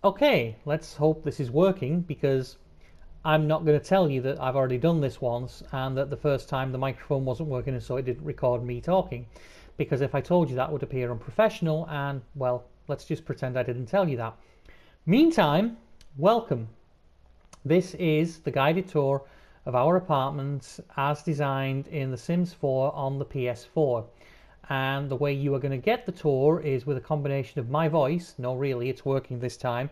Okay, let's hope this is working, because I'm not going to tell you that I've already done this once and that the first time the microphone wasn't working and so it didn't record me talking. Because if I told you that, would appear unprofessional, and well, let's just pretend I didn't tell you that. Meantime, welcome. This is the guided tour of our apartments as designed in The Sims 4 on the PS4. And the way you are going to get the tour is with a combination of my voice, no really, it's working this time,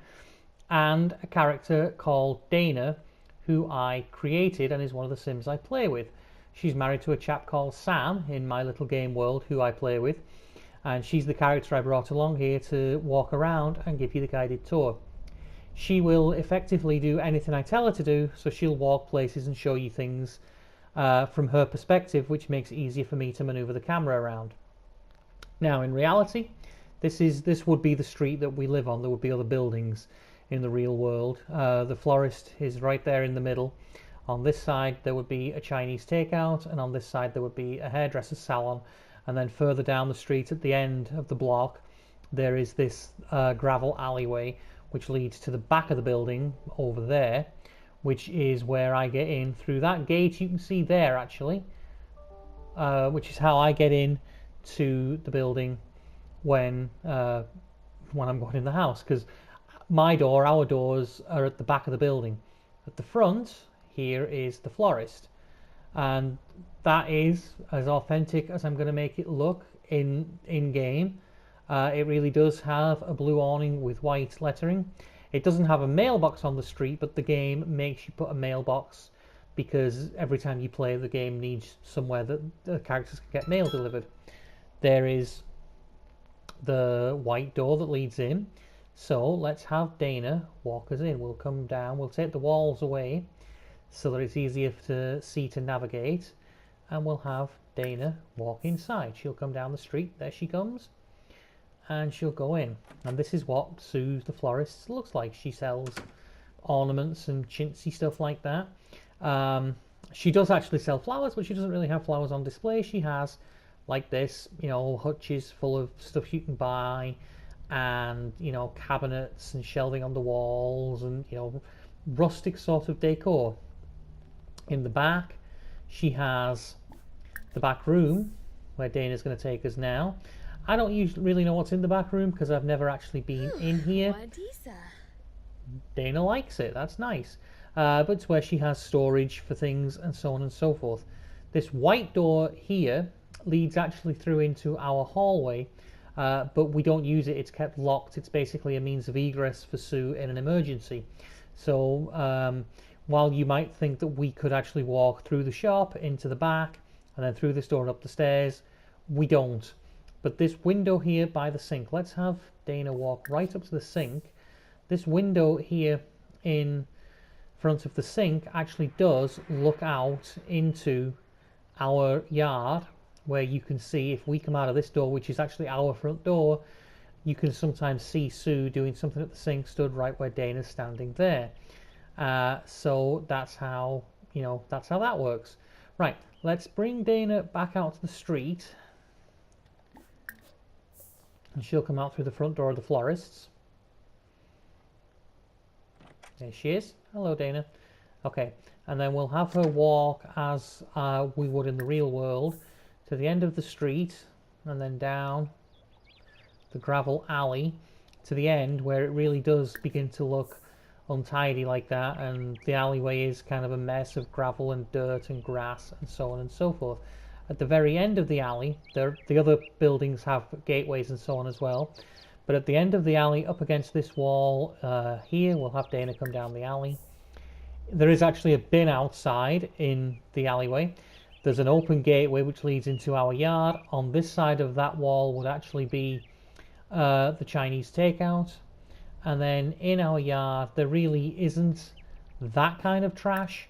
and a character called Dana, who I created and is one of the Sims I play with. She's married to a chap called Sam in my little game world who I play with, and she's the character I brought along here to walk around and give you the guided tour. She will effectively do anything I tell her to do, so she'll walk places and show you things from her perspective, which makes it easier for me to maneuver the camera around. Now, in reality, this would be the street that we live on. There would be other buildings in the real world. The Florist is right there in the middle. On this side there would be a Chinese takeout, and on this side there would be a hairdresser's salon, and then further down the street at the end of the block there is this gravel alleyway which leads to the back of the building over there, which is where I get in through that gate you can see there actually, which is how I get in to the building when I'm going in the house, because our doors are at the back of the building. At the front here is the Florist, and that is as authentic as I'm going to make it look in game. It really does have a blue awning with white lettering. It doesn't have a mailbox on the street, but the game makes you put a mailbox, because every time you play, the game needs somewhere that the characters can get mail delivered. There is the white door that leads in, so let's have Dana walk us in. We'll come down, we'll take the walls away so that it's easier to see to navigate, and we'll have Dana walk inside. She'll come down the street, there she comes, and she'll go in. And this is what Sue the Florist looks like. She sells ornaments and chintzy stuff like that. She does actually sell flowers, but she doesn't really have flowers on display. She has, like this, hutches full of stuff you can buy, and cabinets and shelving on the walls, and rustic sort of decor. In the back she has the back room where Dana's going to take us now. I don't really know what's in the back room because I've never actually been in here. Dana likes it, that's nice. But it's where she has storage for things and so on and so forth. This white door here leads actually through into our hallway, but we don't use it. It's kept locked. It's basically a means of egress for Sue in an emergency. So while you might think that we could actually walk through the shop into the back and then through this door and up the stairs, we don't. But this window here by the sink, let's have Dana walk right up to the sink. This window here in front of the sink actually does look out into our yard, where you can see, if we come out of this door, which is actually our front door, you can sometimes see Sue doing something at the sink, stood right where Dana's standing there. So that's how that works. Right, let's bring Dana back out to the street, and she'll come out through the front door of the Florists. There she is. Hello, Dana. Okay, and then we'll have her walk as we would in the real world to the end of the street, and then down the gravel alley to the end where it really does begin to look untidy like that, and the alleyway is kind of a mess of gravel and dirt and grass and so on and so forth. At the very end of the alley, the other buildings have gateways and so on as well, but at the end of the alley, up against this wall here, we'll have Dana come down the alley. There is actually a bin outside in the alleyway. There's an open gateway which leads into our yard. On this side of that wall would actually be the Chinese takeout, and then in our yard there really isn't that kind of trash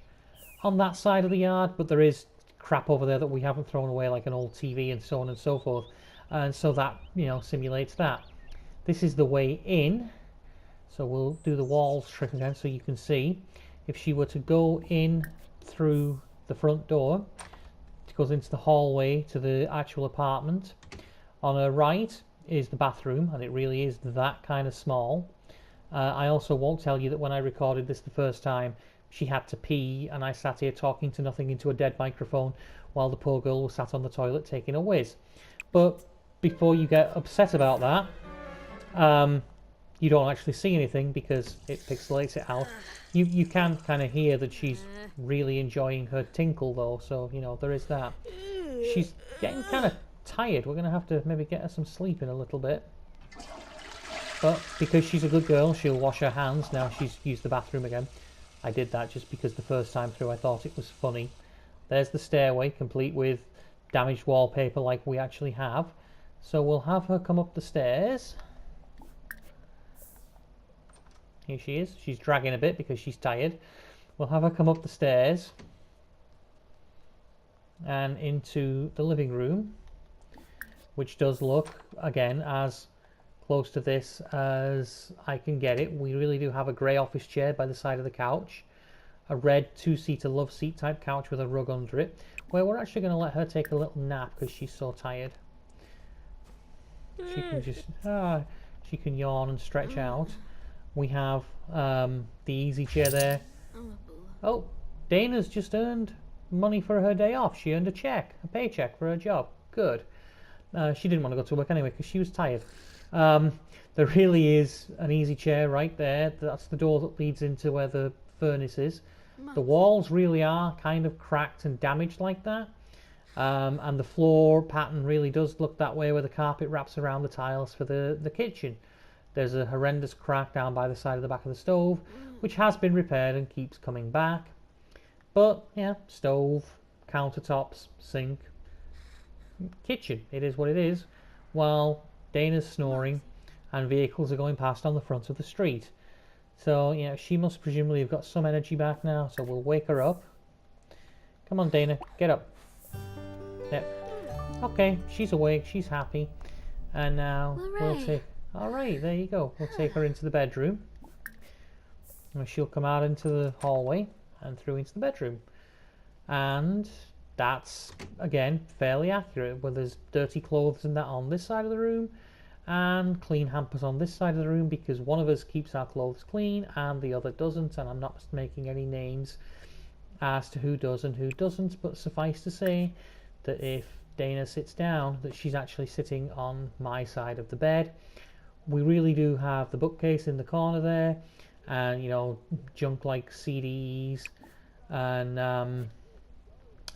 on that side of the yard, but there is crap over there that we haven't thrown away, like an old TV and so on and so forth, and so that simulates that. This is the way in, so we'll do the walls trick again so you can see. If she were to go in through the front door, it goes into the hallway to the actual apartment. On her right is the bathroom, and it really is that kind of small. I also won't tell you that when I recorded this the first time, she had to pee, and I sat here talking to nothing into a dead microphone while the poor girl was sat on the toilet taking a whiz. But before you get upset about that, you don't actually see anything because it pixelates it out. You can kind of hear that she's really enjoying her tinkle though, so you know there is that. She's getting kind of tired. We're going to have to maybe get her some sleep in a little bit. But because she's a good girl, she'll wash her hands. Now she's used the bathroom again. I did that just because the first time through I thought it was funny. There's the stairway, complete with damaged wallpaper like we actually have. So we'll have her come up the stairs. Here she is. She's dragging a bit because she's tired. We'll have her come up the stairs and into the living room, which does look, again, as close to this as I can get it. We really do have a grey office chair by the side of the couch, a red two-seater love seat type couch with a rug under it, where we're actually going to let her take a little nap because she's so tired. She can just she can yawn and stretch out. We have the easy chair there. Oh, Dana's just earned money for her day off. She earned a paycheck for her job. Good. She didn't want to go to work anyway because she was tired. There really is an easy chair right there. That's the door that leads into where the furnace is. The walls really are kind of cracked and damaged like that. And the floor pattern really does look that way where the carpet wraps around the tiles for the kitchen. There's a horrendous crack down by the side of the back of the stove, which has been repaired and keeps coming back. But yeah, stove, countertops, sink, kitchen. It is what it is. While Dana's snoring and vehicles are going past on the front of the street. So yeah, she must presumably have got some energy back now. So we'll wake her up. Come on, Dana, get up. Yep. Okay, she's awake. She's happy. And now we'll take. All right, there you go. We'll take her into the bedroom. And she'll come out into the hallway and through into the bedroom. And that's, again, fairly accurate. Where there's dirty clothes and that on this side of the room. And clean hampers on this side of the room because one of us keeps our clothes clean and the other doesn't. And I'm not making any names as to who does and who doesn't. But suffice to say that if Dana sits down, that she's actually sitting on my side of the bed. We really do have the bookcase in the corner there, and you know, junk like CDs, and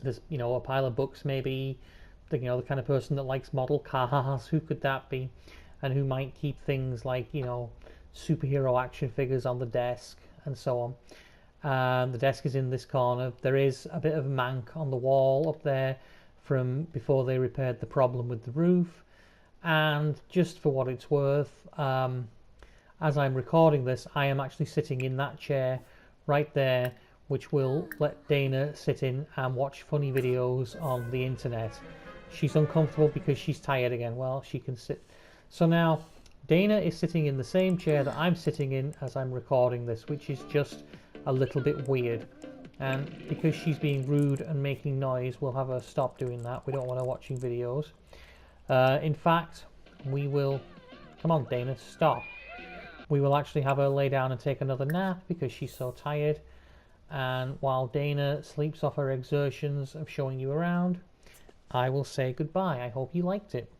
there's a pile of books maybe. The kind of person that likes model cars. Who could that be? And who might keep things like superhero action figures on the desk and so on. The desk is in this corner. There is a bit of mank on the wall up there from before they repaired the problem with the roof. And just for what it's worth, as I'm recording this, I am actually sitting in that chair right there, which will let Dana sit in and watch funny videos on the internet. She's uncomfortable because she's tired again. Well, she can sit. So now Dana is sitting in the same chair that I'm sitting in as I'm recording this, which is just a little bit weird. And because she's being rude and making noise, we'll have her stop doing that. We don't want her watching videos. In fact, we will... Come on, Dana, stop. We will actually have her lay down and take another nap because she's so tired. And while Dana sleeps off her exertions of showing you around, I will say goodbye. I hope you liked it.